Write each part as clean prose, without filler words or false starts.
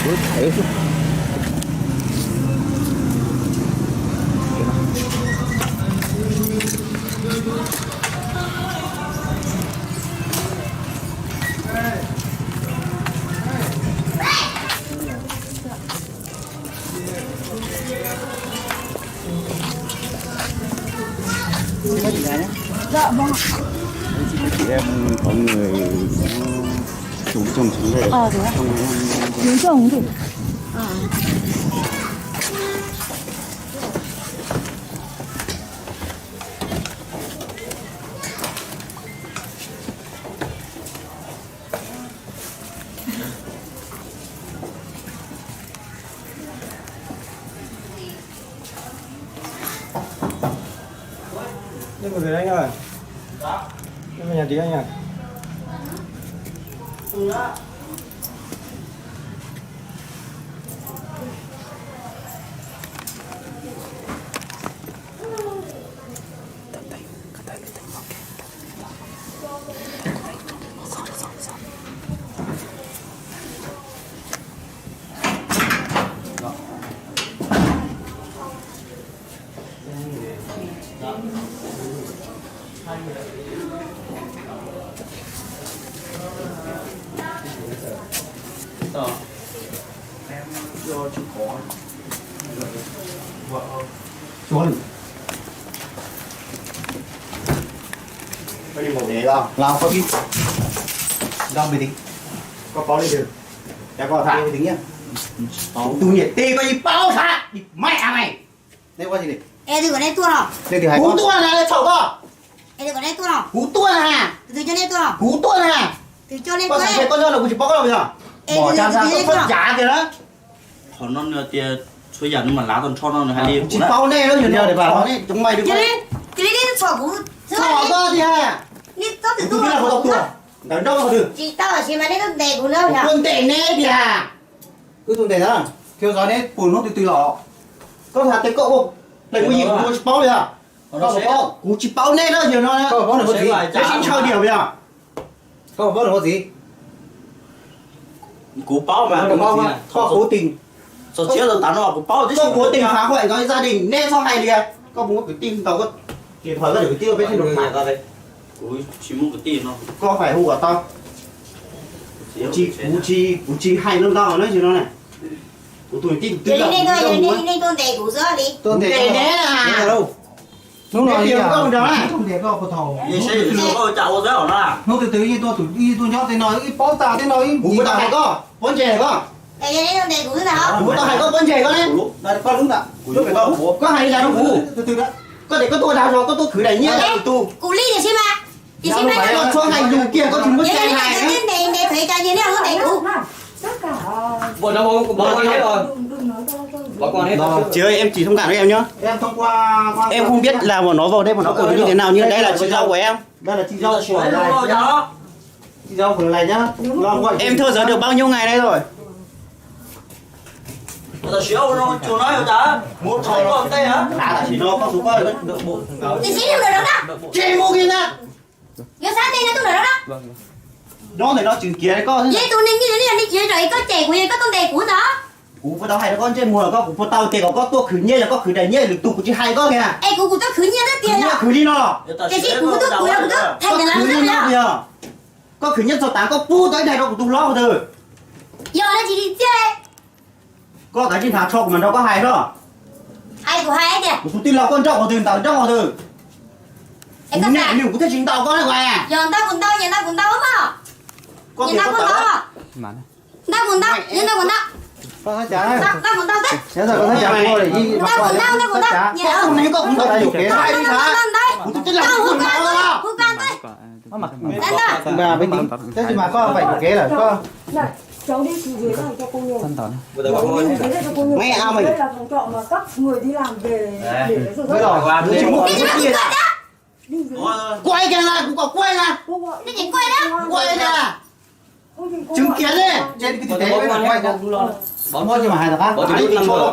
bữa thẻ chứ. Có gì nhé? Dạ vâng. Chị em có người chú chồng chú rể. Thế à? Chú chồng gì? À. Đây một người anh ơi. Đây là nhà tí anh à. Do chú có vợ Xuân bây giờ một để đâu làm có gì đâu bị tính có đi được để có thả tính nhá tu nhiệt tê có gì bao thả mẹ mày đây có gì đi Ê đừng có đây tua nào. đây thì hay cú tua này chậu cơ Ê đừng có đây tua nào. cú tua này Từ cho lên tua nào. cú tua này Từ cho lên con tua. sẽ con cho là cú chỉ bóc đâu bây giờ bỏ trang ra có phân giá kìa đó còn nó tiền suy dẫn mà lá còn cho nó hay đi chỉ bao nè nó nhiều nhiều để vào đấy chúng mày được Cho lên. Cho lên đi sổ cũng. sỏ cơ thì ha Đi tóc từ tôi tua. biết là có tóc tua đằng đâu mà được Chị tao ở trên mà đấy nó đề của lâu nhỉ. tuần tệ nè thì à cứ tuần tệ đó thiếu gió đấy bùn nó từ lọ có thể tới cậu không lấy cái gì của chị bao bây giờ có cú chị bao nè đó nhiều nó có bao được có gì để xin chơi điều bây giờ có bao được có gì cú báo mà có bao mà có cố tình sao chết rồi tán nó cú báo chứ có cố tình phá hoại cái gia đình nên sao hay liền có muốn cái tin tao có kịp thời có được cái tiêu với trên đường mạng ra đây cú chỉ muốn cái tiền nó có phải hù cả tao cú chi hay lắm tao nói gì nó này cú tuổi tin Cho lên đây thôi, cho lên tuần đề của giữa đi. tuần tệ nè à đâu Đúng rồi, điều không đó này không thể có thầu. gì sẽ có chào ra ở nó Nó từ từ như tôi nhớ thế nói bó tà thế nói cú tao hay có vấn đề có Ê cho lên tuần đề của giữa nào. cú tao hay có vấn đề có đấy đây con đúng ạ có hay là nó cú từ từ đã. có thể có tôi đào rồi có tôi khử đầy nhé tu Cụ ly để xem mà. Để xem mà. có cho hành dù kia có chúng có Vậy xe là này cái đề đề thấy cái gì nào nó đề cụ. Tất cả bộ nó bộ hết rồi đừng nói cho tôi. bỏ qua hết chị ơi em chỉ thông cảm với em nhá Em thông qua em không biết là bọn nó vào đây bọn nó cử như thế nào nhưng đây là chị dâu của em đây là chị dâu của này chị dâu của này nhá em thơ giờ được bao nhiêu ngày đây rồi giờ xíu nó chỗ nói rồi chả một thằng con đây hả là chỉ nó có số coi được bộ Thì xin được đó. chị mua kia nè Giờ sáng đây nó tuần đó đó. nó thì nó chữ kia đấy con Vậy tuần này như thế này đi chơi rồi có trẻ của em có tuần đề của nó. cú phải đâu hay nó con trên mùa có cú phải tao tiền có tôi khử nhé là có khử đầy nhé được tu của chị hay có kìa Ê cụ tao khử nhiên hết tiền rồi. khử đi nó Cái gì cụ tao cụ tao thành là khử lắm đi lắm nó rồi. kìa có khử nhân số 8 có pu tới đây đâu của tu lo rồi Giờ nó chỉ đi chơi. có cái trên thả cho của mình đâu có hay đó Ai của hai kìa. của tin là con trọng của từ tao trong của từ Em có nhẹ sao? nhiều của thế chính tao có này ngoài à Giờ tao quần tao, nhà tao quần tao không? có Nhà tiền tao có quần tao tao. Mà Tao quần tao, nhà tao quần tao. có thấy chả. Tao quần tao thế. Thế rồi có thấy chả ngồi để đi mặc Tao quần tao, tao quần tao. Nhà có tao. không nếu có cũng có được cái Tao hai đi tao sao đây. của tôi là Tao hút của can nó thôi. Hút can thôi. Nó mặc Đến đó. bà bên tính. Thế thì mà có phải của kế là có Này, cháu đi xuống dưới này cho cô nhờ. thân tỏ Cháu đi dưới đây cho cô nhờ. Mẹ à mày. Đây là phòng trọ mà các người đi làm về để rồi với rồi chỉ mua Cái gì mà cái quần đó? đi dưới. quay cái này cũng có quay nè Cô gọi. Cái gì quay đó? quay nè Không thì cô chứng gọi. kiến đấy trên cái thực tế với quay đó. Bỏ mua nhưng mà hay là khác. bỏ từ lúc năm rồi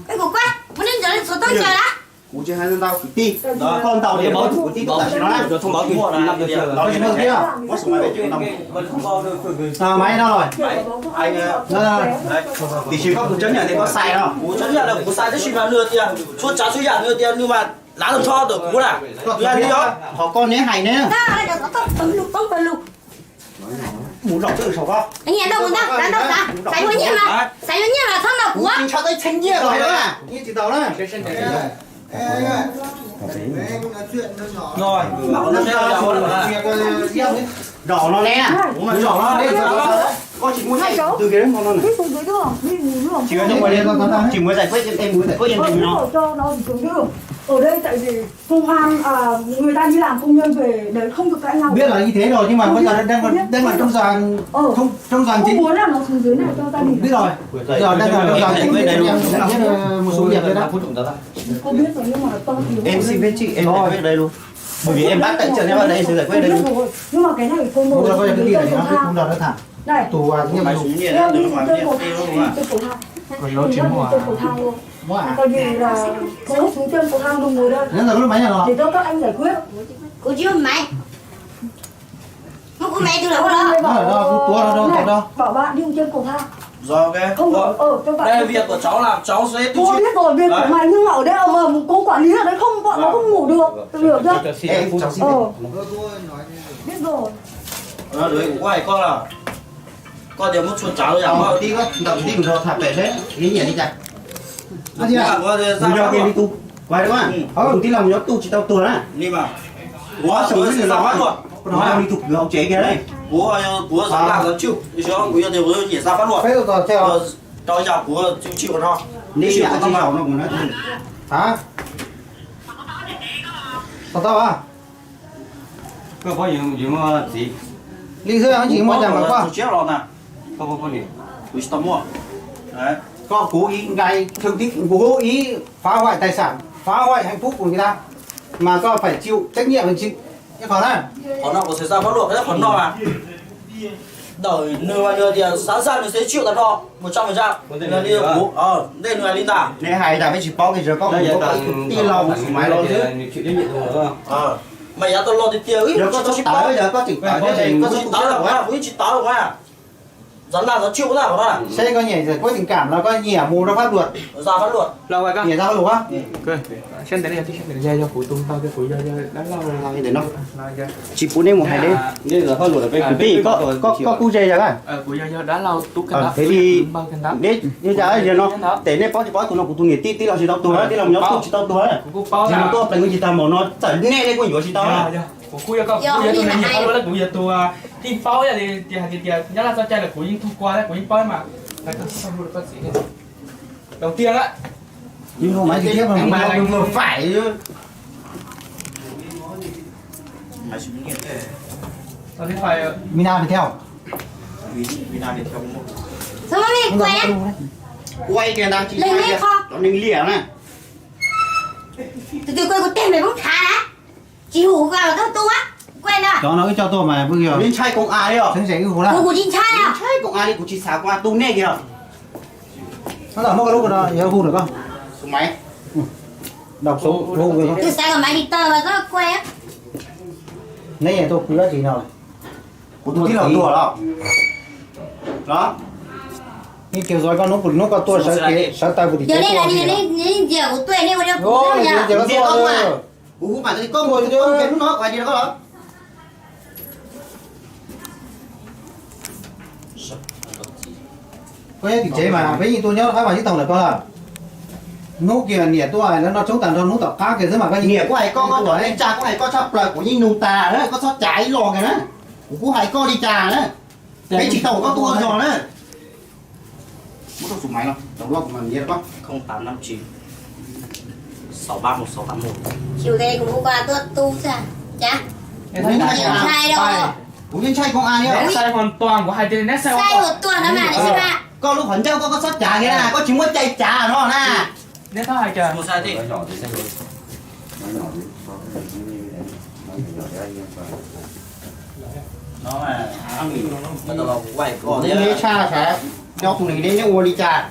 Cái của quay. Muốn đến giờ số tôi chờ đó. cú chơi hai dân tao tí con tàu để bón tí tất cả chỉ nó rồi thông báo cái mua là cái đó chỉ nó kia có số máy về chuyện đồng à máy đâu rồi anh đó thì chỉ có cú chấn nhận thì có sai đâu cú chấn nhận là cú sai chứ mà lừa tiền suốt trả suy giảm lừa tiền nhưng mà lá đồng cho được cú là lừa đi đó họ con nhé hay nhé Đó, đây là có tông tông luôn. muốn đọc chữ sổ không Anh nhìn đâu đâu, đánh đâu cả. Sai bao nhiêu mà? Sai bao nhiêu là thằng nào của? chính cho tới thanh nhẹ rồi đó à như chỉ tàu đó rồi bảo nó sẽ đỏ nó nè mà đỏ nó đấy con chỉ muốn hay từ cái con nó này Biết không biết không? Biết muốn không? chỉ trong ngoài đây con chỉ muốn giải quyết cho em muốn giải quyết cho em nó Cho nó tưởng được. Ở đây tại vì công an người ta đi làm công nhân về đấy không được cãi nhau. biết là như thế rồi nhưng mà bây giờ đang là trong giàn không trong giàn chính muốn là nó xuống dưới này cho gia đình. biết rồi giờ đang là trong giàn chính với đầy đủ một số việc đấy đó Cô biết rồi nhưng mà to thiếu. em xin với chị em giải quyết đây luôn bởi vì em bắt tại trận em ở đây em sẽ giải quyết đây luôn Nhưng mà cái này cô không một là coi cái gì này nó không đòi nó thẳng này. tù à nhưng mà xuống nhiệt Em đi đừng xuống hoàn trên nhiệt cầu tiêu thang, luôn à trên cầu thang. Còn nó chiếm hòa. Trên cầu thang luôn. Coi như là cô xuống trên cầu thang luôn ngồi đây. nếu là lúc máy nhà nó Để cho các anh giải quyết. Cô chưa mày. Không có mẹ tôi đâu đó. Bảo bạn đi trên cầu thang. rồi ok Không được, cho bạn. đây là việc của cháu làm cháu sẽ tự Cô chịu biết rồi, việc của mày nhưng mà ở đây mà cô quản lý ở đây không, bọn nó không ngủ được. Tự hiểu chưa? em cháu xin Biết rồi. đấy của ai con là con điểm một chuột cháu rồi mà đi có đậm đi rồi thả bể thế ý nhỉ đi chặt à gì à mình cho kia đi tu quay đúng không không tí lòng nhớ tu chỉ tao tu đó đi mà quá sống cái gì đó luôn nó đang đi tục ông chế kia đấy của sáng làm nó chịu thì cho của đều với nhảy ra phát luôn phép rồi theo cho nhà của chịu nó đi nhà chị giàu nó cũng nói hả tao à có gì mà gì lý do anh chị mua chẳng qua chết rồi nè có gì tôi tao mua đấy có cố ý gây thương tích cố ý phá hoại tài sản phá hoại hạnh phúc của người ta mà có phải chịu trách nhiệm hình sự cái phần này phần nào có xảy ra phát luật cái phần nào mà đời nơi bao nhiêu tiền sẵn sàng thì sẽ chịu tao đo 100% là đi bố đây người đi ta này hay là với chị bao cái giờ có tí lòng máy lo chứ mày đã tao lo thì tiền ấy giờ có chỉ táo bây giờ có chỉ táo có chỉ táo là quá với chỉ táo là quá rắn là nó chịu ra của nó à sẽ có nhảy giải quyết tình cảm là có nhảy mù ra pháp luật ra pháp luật lâu rồi con nhảy ra pháp luật á xem đến đây xem đến đây cho phụ tung tao cho phụ cho đánh lâu làm để nó chỉ phụ nên một ngày đấy đây là pháp luật về tí có cu dây rồi phụ cho đánh lâu tú cái đó thế thì bao cái đó đấy như giờ giờ nó để nên bó thì bó tụi nó của tụi nhảy tí lọ chỉ tao tụi tí lòng nhóc chỉ tao tụi cũng bao chỉ nó tôi phải người chỉ tao mỏ nó chảy nè đây của nhiều chỉ tao của cú cho con cú cho tôi này nhiều là cú cho tôi team bao giờ thì nhớ là sao chơi là cú những thu qua đấy cú những bao mà là cái xong rồi có gì đầu tiên á nhưng không máy thì tiếp mà vừa phải chứ tao đi phải Mina đi theo Mina đi theo một Sao mà mày quay quay kìa đang chỉ lên lên kho. nó mình lìa này Từ từ quay có tên mày cũng thả đã. Chị hủ vào là tôi á. Quen à? đó nó cái cho tôi mà bây giờ lên trai công ai đấy thằng cái hồ Cô là của chị trai à? trai công ai đi của chị xả qua tu nè kìa nó là một cái lúc rồi giờ hù được không số máy đọc số hù được không Từ sáng còn mày đi tờ mà rất quen á. nãy giờ tôi cứ gì nào của tôi tí là tua đó như kiểu rồi con nó có tua sẽ tay của thì Giờ đây là đi giờ của tôi này mà đâu rồi nhá. giờ nó tua rồi của bạn thì có ngồi thì không cái nó gọi gì đó có đó cái thì chế mà với như tôi nhớ thấy mà cái tàu này con là nút kia nhẹ tôi nó chống tàn cho nút tập khác kia mà cái nhẹ của ai có tuổi anh cha của ai có sắp là của những nụ tà đó có sót trái lò kìa đó của ai có đi trà đó cái chỉ tàu có tua rồi đó mất đâu sụp máy đâu tàu lọc mà nhẹ quá 0859 631681 Chiều đây cũng qua tôi tu ra. Chả. Sai đâu. của những trai con ai nhá sai hoàn toàn của hai tên nét sai Sai một tuần nó mà để xem ạ. có lúc phấn châu có sót trà kia nè có chỉ muốn chay trà nó nè nét thứ hai kìa một sai thì nó mà ăn nghỉ nó tao quay còn đến đây cha sẽ đeo tụi này đến những đi trà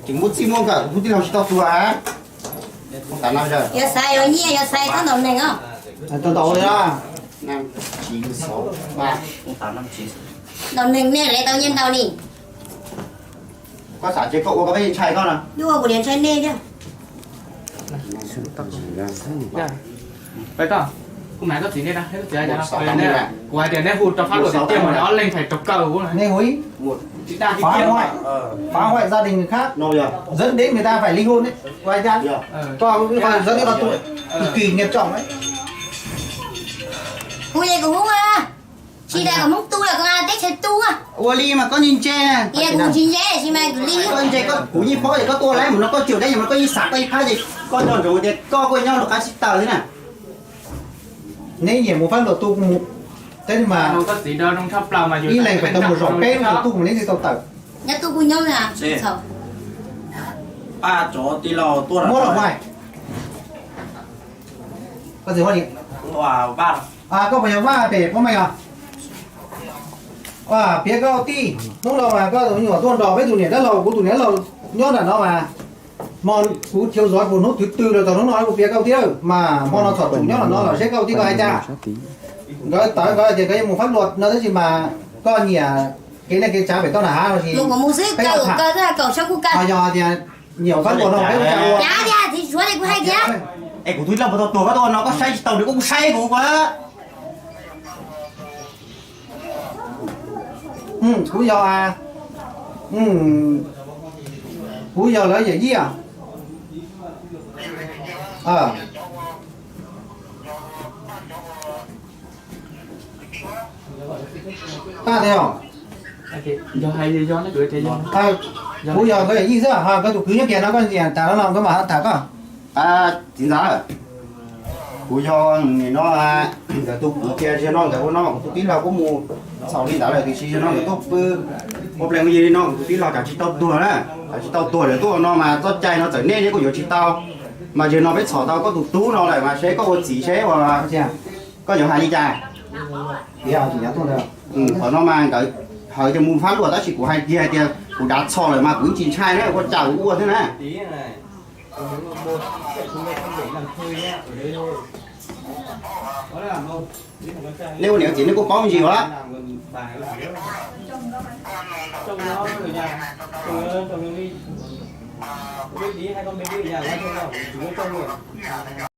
chỉ muốn xin mua cả cũng chỉ làm tao tua á 8 năm rồi. giờ xài rồi nhia giờ xài có đồng này không Tôi tổ đấy đó. 5 9 6 3 8 5 9 đồng này nè lấy tao nhân tao nè có xả chế cậu có cái chai con à? đua của điện xoay nè chứ dạ vậy con cũng nãy có gì đây đó hết giờ giờ nè ngoài tiền này hụt cho phát rồi tiền mà nó lên phải trọc cầu này Nghe húi chỉ đang phá cái hoại phá hoại gia đình người khác Nô giờ. dẫn đến người ta phải ly hôn đấy ngoài ra Giờ. cho cái phần dẫn đến con tuổi cực kỳ nghiêm trọng đấy. cô vậy cũng không à chị đây còn muốn tu là con ai tết sẽ tu à Ủa ly mà có nhìn che nè. vậy cũng chính dễ chị mày cứ đi Có nhìn che có cú nhìn phó thì có tua lấy mà nó có chiều đây mà nó có nhìn sạc đây khai gì. Con tròn rồi thì co quên nhau nó cái xích tờ thế này. Nếu như một phát luật tu một thế mà nó có gì đâu trong thấp lòng mà đi này phải tầm một rộng cái mà tu một lấy thì tao tờ nhất tu cùng nhau là sợ ba chỗ tí lò tua mua ở ngoài có gì hoa điện wow ba à có phảiว่าđể có mày à à phía cao ti lúc đầu mà có nhiều tuần đỏ với tụi này đã lâu của tụi này lâu nhớ là nó mà mòn cú chiếu gió của nốt thứ tư rồi tao nó nói của phía cao ti đâu mà mòn nó sọt chủ nhớ là nó là sẽ cao ti có ai cha cái tới cái thì cái một pháp luật nó thế gì mà có nhiều cái này cái trái phải tao là hai rồi thì một mũ xích cầu cơ ra cầu sao cũng à cần giờ thì nhiều pháp luật nó phải cha luôn giá đi thì xuống đây cũng hay giá Ê của túi lòng của tao có nó có say tàu thì cũng say của quá. cú giờ à cú giờ lấy gì à ta thấy không do hay gì do nó gửi tiền cú giờ cái gì chứ à cái tụ cứ nhắc kia nó có gì à nó làm cái mà thả có À chính giá rồi. Cú cho nó cái tụ kia cho nó cái nó tụ tí là có mua sau đi đã lại thì cho nó cái tụ một lần cái gì nó tí là cả chỉ tao tua đấy. Cả chỉ tao tua để tua nó mà tao chạy nó trở nên cái của nhiều chỉ tao mà giờ nó biết xỏ tao có tụ tú nó lại mà sẽ có một chỉ sẽ hoặc có nhiều hai đi chạy. thì à chỉ nhớ thôi được Ở nó mang cái hỏi cho mua phát luật đó chỉ của hai kia kia của đá xò lại mà cũng chỉ trai đấy có chảo cũng thế này. Nếu chỉ nó có bóng gì quá trong nó người nhà trong nó đi biết đi hay con biết đi nhà nó không đâu chúng nó trong rồi